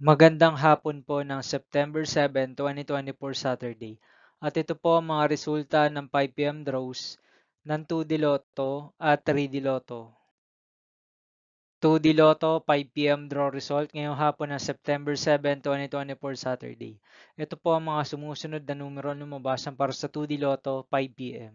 Magandang hapon po ng September 7, 2024 Saturday. At ito po ang mga resulta ng 5 PM draws ng 2D Lotto at 3D Lotto. 2D Lotto 5 PM draw result ngayong hapon ng September 7, 2024 Saturday. Ito po ang mga sumusunod na numero lumabasan para sa 2D Lotto 5 PM.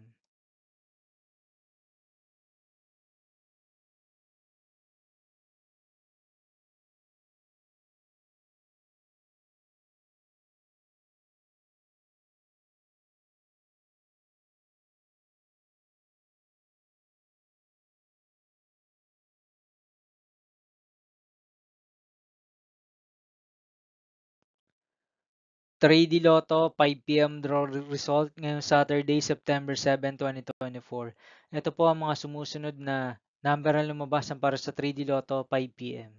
3D Lotto 5 PM draw result ngayong Saturday, September 7, 2024. Ito po ang mga sumusunod na number na lumabasan para sa 3D Lotto 5 PM.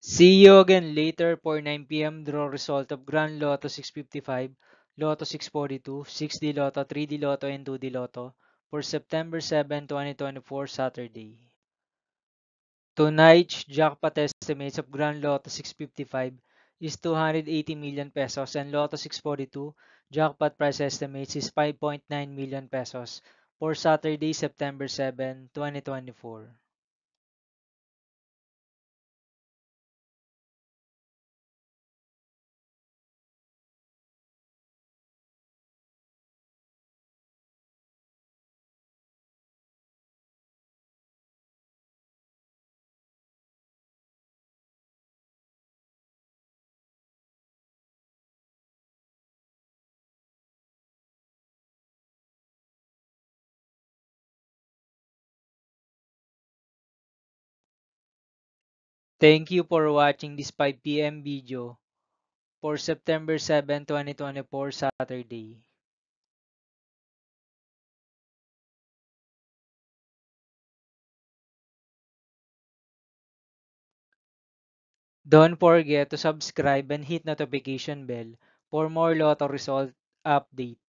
'See you again later for 9 PM draw result of Grand Lotto 655, Lotto 642, 6D Lotto, 3D Lotto, and 2D Lotto for September 7, 2024 Saturday. Tonight's jackpot estimates of Grand Lotto 655 is 280 million pesos and Lotto 642 jackpot price estimates is 5.9 million pesos for Saturday, September 7, 2024. Thank you for watching this 5 PM video for September 7, 2024 Saturday. Don't forget to subscribe and hit notification bell for more Lotto result update.